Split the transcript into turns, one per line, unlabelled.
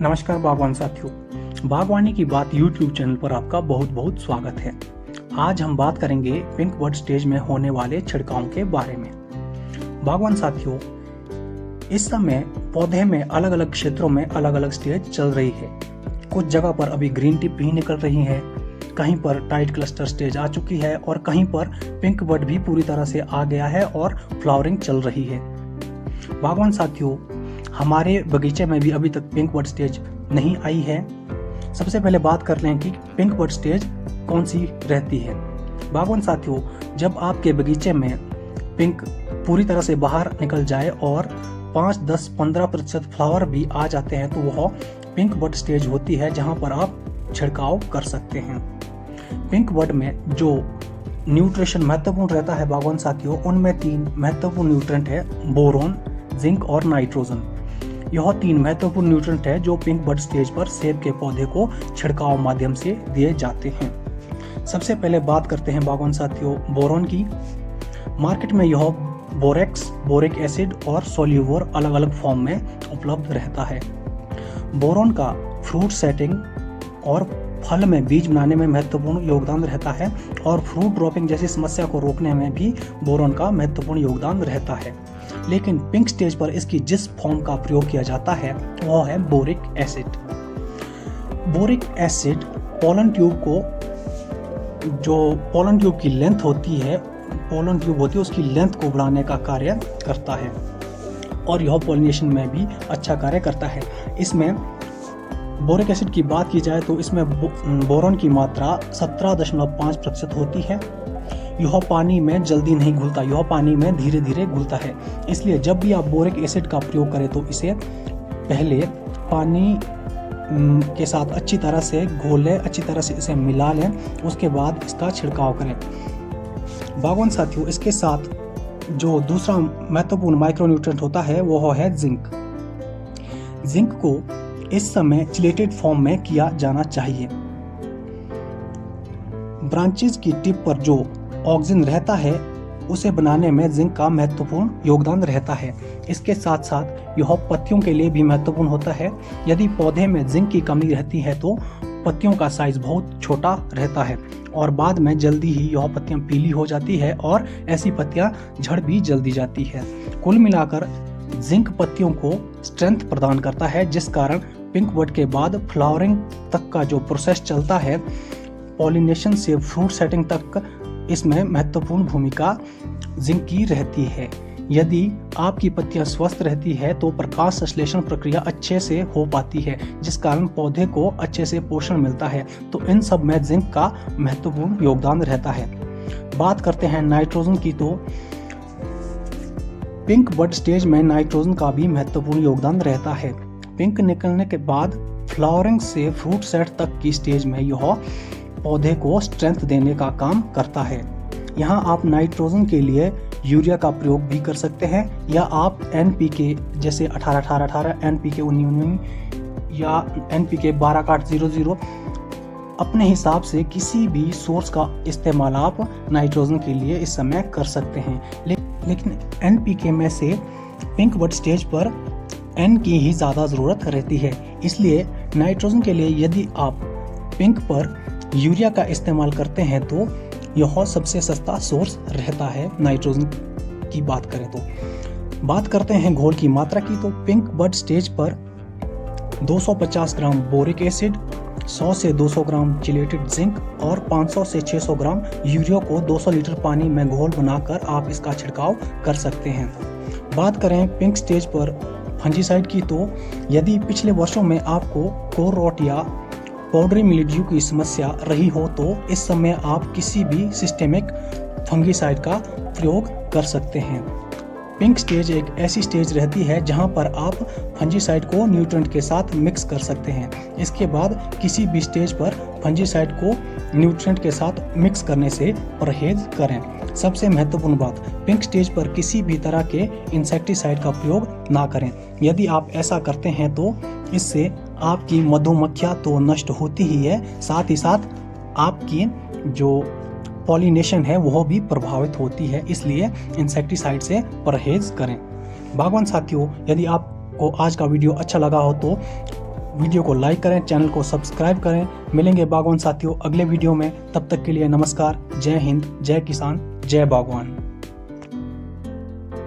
नमस्कार बागवान साथियों, बागवानी की बात YouTube चैनल पर आपका बहुत बहुत स्वागत है। आज हम बात करेंगे पिंक बड स्टेज में होने वाले छिड़काव के बारे में। बागवान साथियों, इस समय पौधे में अलग अलग क्षेत्रों में अलग अलग स्टेज चल रही है। कुछ जगह पर अभी ग्रीन टिप भी निकल रही है, कहीं पर टाइट क्लस्टर स्टेज आ चुकी है और कहीं पर पिंक बड भी पूरी तरह से आ गया है और फ्लावरिंग चल रही है। बागवान साथियों, हमारे बगीचे में भी अभी तक पिंक बड स्टेज नहीं आई है। सबसे पहले बात कर लें कि पिंक बड स्टेज कौन सी रहती है। बागवान साथियों, जब आपके बगीचे में पिंक पूरी तरह से बाहर निकल जाए और 5, 10, 15% फ्लावर भी आ जाते हैं तो वह पिंक बड स्टेज होती है, जहां पर आप छिड़काव कर सकते हैं। पिंक बड में जो न्यूट्रिशन महत्वपूर्ण रहता है बागवान साथियों, उनमें 3 महत्वपूर्ण न्यूट्रिएंट है: बोरोन, जिंक और नाइट्रोजन। यह 3 महत्वपूर्ण न्यूट्रिएंट है जो पिंक बड स्टेज पर सेब के पौधे को छिड़काव माध्यम से दिए जाते हैं। सबसे पहले बात करते हैं बागवान साथियों बोरोन की। मार्केट में यह बोरेक्स, बोरिक एसिड और सोल्यूवर अलग अलग फॉर्म में उपलब्ध रहता है। बोरोन का फ्रूट सेटिंग और फल में बीज बनाने में महत्वपूर्ण योगदान रहता है और फ्रूट ड्रॉपिंग जैसी समस्या को रोकने में भी बोरोन का महत्वपूर्ण योगदान रहता है। लेकिन पिंक स्टेज पर इसकी जिस फॉर्म का प्रयोग किया जाता है वह है boric acid. Boric acid pollen tube को, जो पोलन ट्यूब की लेंथ होती है, उसकी लेंथ को बढ़ाने का कार्य करता है और यह पॉलिनेशन में भी अच्छा कार्य करता है। इसमें बोरिक एसिड की बात की जाए तो इसमें बोरोन की मात्रा 17.5% होती है। यह पानी में जल्दी नहीं घुलता, यह पानी में धीरे धीरे घुलता है। इसलिए जब भी आप बोरिक एसिड का प्रयोग करें तो इसे पहले पानी के साथ अच्छी तरह से घोल लें, अच्छी तरह से इसे मिला लें, उसके बाद इसका छिड़काव करें। बागवान साथियों, इसके साथ जो दूसरा महत्वपूर्ण माइक्रोन्यूट्रिएंट होता है वह है जिंक। जिंक को इस समय चिलेटेड फॉर्म में किया जाना चाहिए। ब्रांचेज की टिप पर जो ऑक्सीजन रहता है उसे बनाने में जिंक का महत्वपूर्ण योगदान रहता है। इसके साथ साथ यह पत्तियों के लिए भी महत्वपूर्ण होता है। यदि पौधे में जिंक की कमी रहती है तो पत्तियों का साइज बहुत छोटा रहता है और बाद में जल्दी ही यह पत्तियां पीली हो जाती है और ऐसी पत्तियां झड़ भी जल्दी जाती है। कुल मिलाकर जिंक पत्तियों को स्ट्रेंथ प्रदान करता है, जिस कारण पिंक बड के बाद फ्लावरिंग तक का जो प्रोसेस चलता है, पॉलिनेशन से फ्रूट सेटिंग तक, इसमें महत्वपूर्ण भूमिका जिंक की रहती है। यदि आपकी पत्तियां स्वस्थ रहती है तो प्रकाश संश्लेषण प्रक्रिया अच्छे से हो पाती है, जिस कारण पौधे को अच्छे से पोषण मिलता है। तो इन सब में जिंक का महत्वपूर्ण योगदान रहता है। बात करते हैं नाइट्रोजन की, तो पिंक बड स्टेज में नाइट्रोजन का भी महत्वपूर्ण योगदान रहता है। पिंक निकलने के बाद फ्लावरिंग से फ्रूट सेट तक की स्टेज में यह पौधे को स्ट्रेंथ देने का काम करता है। यहाँ आप नाइट्रोजन के लिए यूरिया का प्रयोग भी कर सकते हैं या आप NPK जैसे 18-18-18, NPK 19-19 या NPK 12-00 अपने हिसाब से किसी भी सोर्स का इस्तेमाल आप नाइट्रोजन के लिए इस समय कर सकते हैं। लेकिन NPK में से पिंक बड स्टेज पर N की ही ज़्यादा ज़रूरत रहती है। इसलिए नाइट्रोजन के लिए यदि आप पिंक पर यूरिया का इस्तेमाल करते हैं तो यह सबसे सस्ता सोर्स रहता है नाइट्रोजन की बात करें तो। बात करते हैं घोल की मात्रा की, तो पिंक बड स्टेज पर 250 ग्राम बोरिक एसिड, 100 से 200 ग्राम चिलेटेड जिंक और 500 से 600 ग्राम यूरिया को 200 लीटर पानी में घोल बनाकर आप इसका छिड़काव कर सकते हैं। बात करें पिंक स्टेज पर फंजीसाइड की, तो यदि पिछले वर्षों में आपको कोर रॉट या पाउडरी मिल्ड्यू की समस्या रही हो तो इस समय आप किसी भी सिस्टेमिक फंगीसाइड का प्रयोग कर सकते हैं। पिंक स्टेज एक ऐसी स्टेज रहती है जहां पर आप फंजीसाइड को न्यूट्रिएंट के साथ मिक्स कर सकते हैं। इसके बाद किसी भी स्टेज पर फंजीसाइड को न्यूट्रिएंट के साथ मिक्स करने से परहेज करें। सबसे महत्वपूर्ण बात, पिंक स्टेज पर किसी भी तरह के इंसेक्टिसाइड का प्रयोग ना करें। यदि आप ऐसा करते हैं तो इससे आपकी मधुमक्खियां तो नष्ट होती ही है, साथ ही साथ आपकी जो पॉलिनेशन है वह भी प्रभावित होती है। इसलिए इंसेक्टिसाइड से परहेज करें। बागवान साथियों, यदि आपको आज का वीडियो अच्छा लगा हो तो वीडियो को लाइक करें, चैनल को सब्सक्राइब करें। मिलेंगे बागवान साथियों अगले वीडियो में, तब तक के लिए नमस्कार। जय हिंद, जय किसान, जय बागवान।